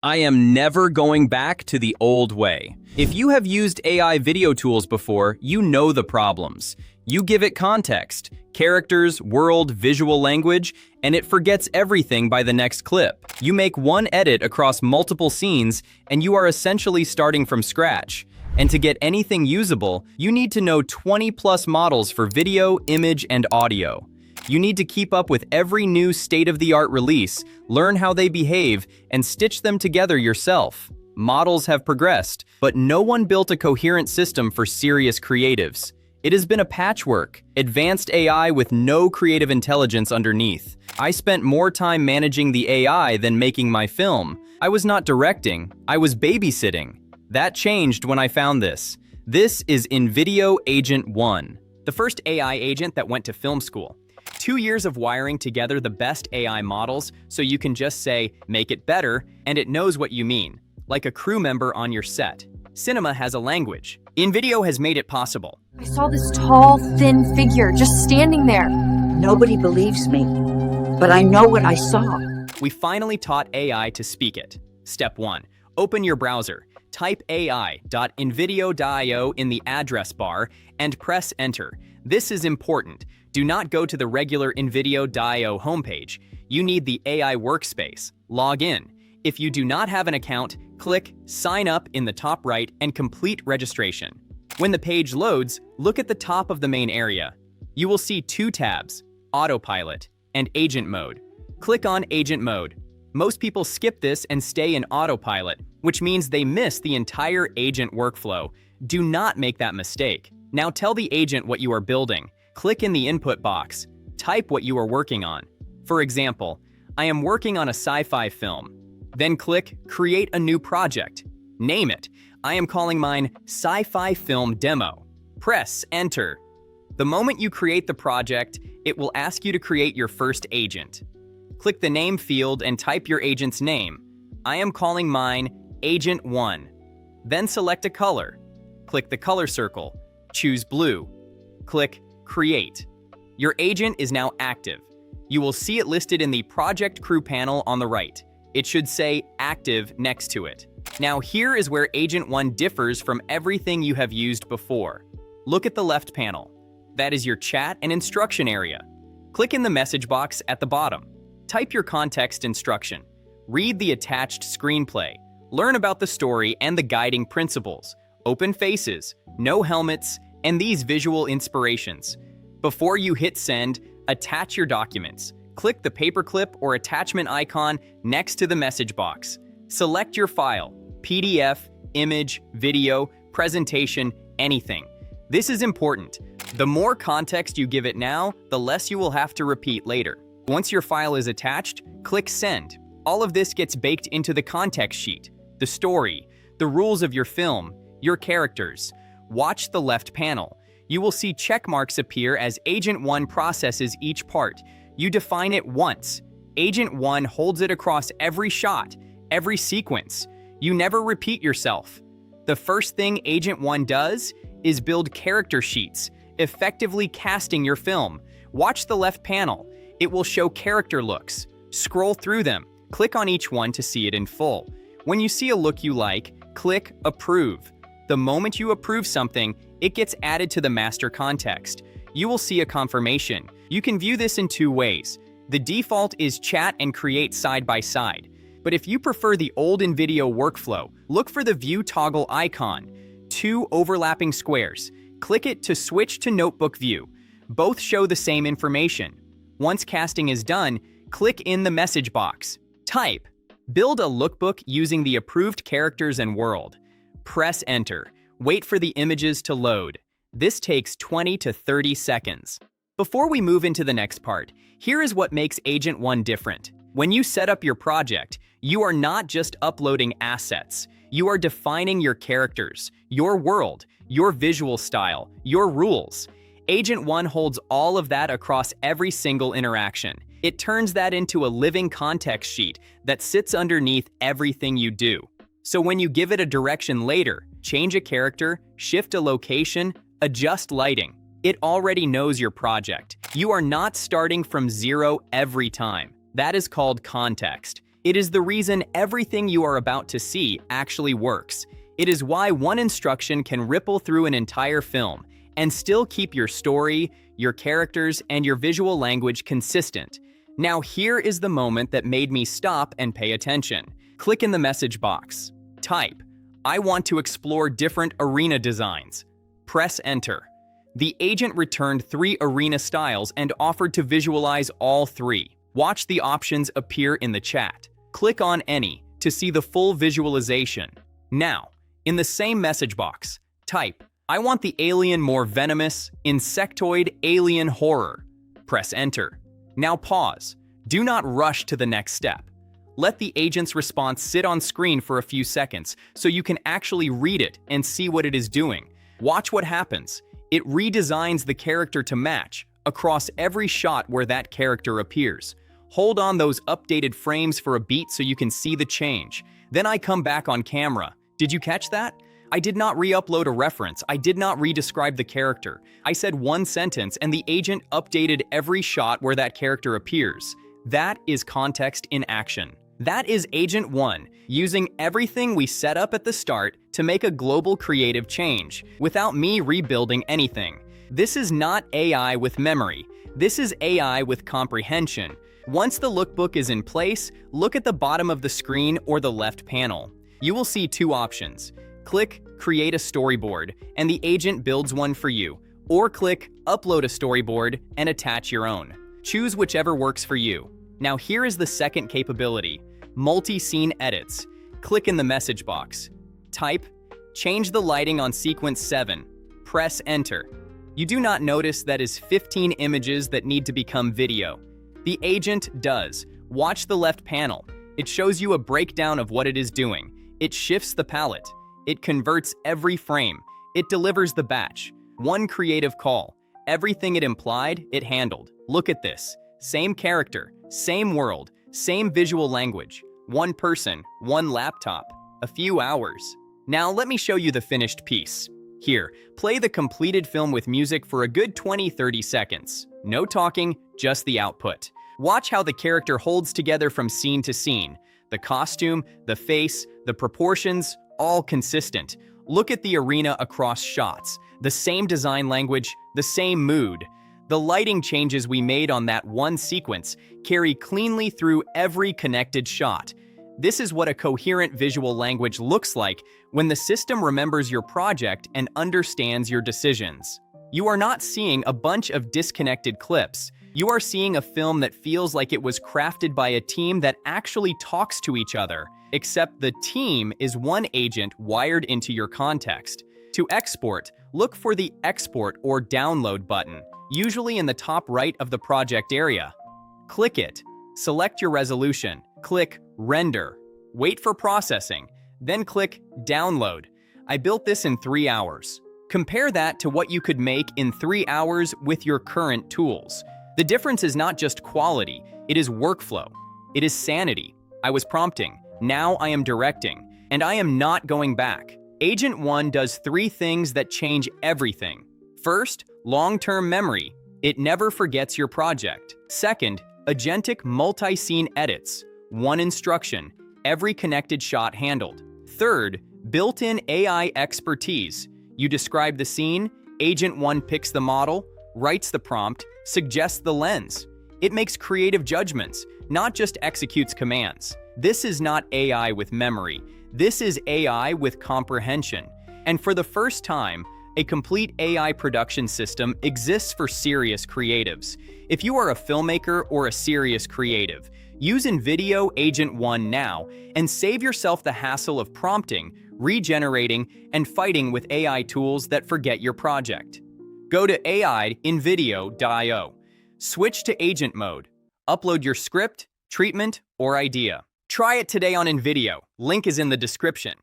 I am never going back to the old way. If you have used AI video tools before, you know the problems. You give it context, characters, world, visual language, and it forgets everything by the next clip. You make one edit across multiple scenes, and you are essentially starting from scratch. And to get anything usable, you need to know 20+ models for video, image, and audio. You need to keep up with every new state-of-the-art release, learn how they behave, and stitch them together yourself. Models have progressed, but no one built a coherent system for serious creatives. It has been a patchwork, advanced AI with no creative intelligence underneath. I spent more time managing the AI than making my film. I was not directing, I was babysitting. That changed when I found this. This is invideo Agent 1, the first AI agent that went to film school. 2 years of wiring together the best AI models so you can just say, make it better, and it knows what you mean, like a crew member on your set. Cinema has a language. InVideo has made it possible. I saw this tall, thin figure just standing there. Nobody believes me, but I know what I saw. We finally taught AI to speak it. Step 1. Open your browser. Type ai.invideo.io in the address bar and press enter. This is important. Do not go to the regular invideo.io homepage. You need the AI workspace. Log in. If you do not have an account, click Sign Up in the top right and complete registration. When the page loads, look at the top of the main area. You will see 2 tabs, Autopilot and Agent Mode. Click on Agent Mode. Most people skip this and stay in Autopilot, which means they miss the entire agent workflow. Do not make that mistake. Now tell the agent what you are building. Click in the input box. Type what you are working on. For example, I am working on a sci-fi film. Then click Create a new project. Name it. I am calling mine Sci-Fi Film Demo. Press Enter. The moment you create the project, it will ask you to create your first agent. Click the name field and type your agent's name. I am calling mine Agent 1. Then select a color. Click the color circle. Choose blue. Click Create. Your agent is now active. You will see it listed in the Project Crew panel on the right. It should say Active next to it. Now here is where Agent 1 differs from everything you have used before. Look at the left panel. That is your chat and instruction area. Click in the message box at the bottom. Type your context instruction. Read the attached screenplay. Learn about the story and the guiding principles. Open faces, no helmets, and these visual inspirations. Before you hit send, attach your documents. Click the paperclip or attachment icon next to the message box. Select your file, PDF, image, video, presentation, anything. This is important. The more context you give it now, the less you will have to repeat later. Once your file is attached, click send. All of this gets baked into the context sheet, the story, the rules of your film, your characters. Watch the left panel. You will see check marks appear as Agent 1 processes each part. You define it once. Agent 1 holds it across every shot, every sequence. You never repeat yourself. The first thing Agent 1 does is build character sheets, effectively casting your film. Watch the left panel. It will show character looks. Scroll through them. Click on each one to see it in full. When you see a look you like, click Approve. The moment you approve something, it gets added to the master context. You will see a confirmation. You can view this in 2 ways. The default is chat and create side by side. But if you prefer the old InVideo workflow, look for the view toggle icon. 2 overlapping squares. Click it to switch to notebook view. Both show the same information. Once casting is done, click in the message box. Type. Build a lookbook using the approved characters and world. Press enter. Wait for the images to load. This takes 20 to 30 seconds. Before we move into the next part, here is what makes Agent 1 different. When you set up your project, you are not just uploading assets. You are defining your characters, your world, your visual style, your rules. Agent 1 holds all of that across every single interaction. It turns that into a living context sheet that sits underneath everything you do. So when you give it a direction later, change a character, shift a location, adjust lighting, it already knows your project. You are not starting from zero every time. That is called context. It is the reason everything you are about to see actually works. It is why one instruction can ripple through an entire film and still keep your story, your characters, and your visual language consistent. Now here is the moment that made me stop and pay attention. Click in the message box. Type, "I want to explore different arena designs." Press enter. The agent returned 3 arena styles and offered to visualize all 3. Watch the options appear in the chat. Click on any to see the full visualization. Now, in the same message box, type, "I want the alien more venomous, insectoid alien horror." Press enter. Now pause. Do not rush to the next step. Let the agent's response sit on screen for a few seconds so you can actually read it and see what it is doing. Watch what happens. It redesigns the character to match across every shot where that character appears. Hold on those updated frames for a beat so you can see the change. Then I come back on camera. Did you catch that? I did not re-upload a reference. I did not re-describe the character. I said one sentence and the agent updated every shot where that character appears. That is context in action. That is Agent 1, using everything we set up at the start to make a global creative change, without me rebuilding anything. This is not AI with memory. This is AI with comprehension. Once the lookbook is in place, look at the bottom of the screen or the left panel. You will see 2 options. Click Create a Storyboard, and the agent builds one for you, or click Upload a Storyboard and attach your own. Choose whichever works for you. Now here is the second capability, multi-scene edits. Click in the message box. Type, "Change the lighting on sequence 7. Press enter. You do not notice that is 15 images that need to become video. The agent does. Watch the left panel. It shows you a breakdown of what it is doing. It shifts the palette. It converts every frame. It delivers the batch. One creative call. Everything it implied, it handled. Look at this. Same character, same world, same visual language. One person, one laptop. A few hours. Now let me show you the finished piece. Here, play the completed film with music for a good 20-30 seconds. No talking, just the output. Watch how the character holds together from scene to scene. The costume, the face, the proportions, all consistent. Look at the arena across shots. The same design language, the same mood. The lighting changes we made on that one sequence carry cleanly through every connected shot. This is what a coherent visual language looks like when the system remembers your project and understands your decisions. You are not seeing a bunch of disconnected clips. You are seeing a film that feels like it was crafted by a team that actually talks to each other, except the team is one agent wired into your context. To export, look for the Export or Download button, usually in the top right of the project area. Click it. Select your resolution. Click Render. Wait for processing. Then click Download. I built this in 3 hours. Compare that to what you could make in 3 hours with your current tools. The difference is not just quality, it is workflow. It is sanity. I was prompting, now I am directing, and I am not going back. Agent 1 does 3 things that change everything. First, long-term memory. It never forgets your project. Second, agentic multi-scene edits. One instruction, every connected shot handled. Third, built-in AI expertise. You describe the scene, Agent 1 picks the model, writes the prompt, suggests the lens. It makes creative judgments, not just executes commands. This is not AI with memory. This is AI with comprehension. And for the first time, a complete AI production system exists for serious creatives. If you are a filmmaker or a serious creative, use invideo Agent 1 now and save yourself the hassle of prompting, regenerating, and fighting with AI tools that forget your project. Go to invideo.io. Switch to agent mode. Upload your script, treatment, or idea. Try it today on invideo. Link is in the description.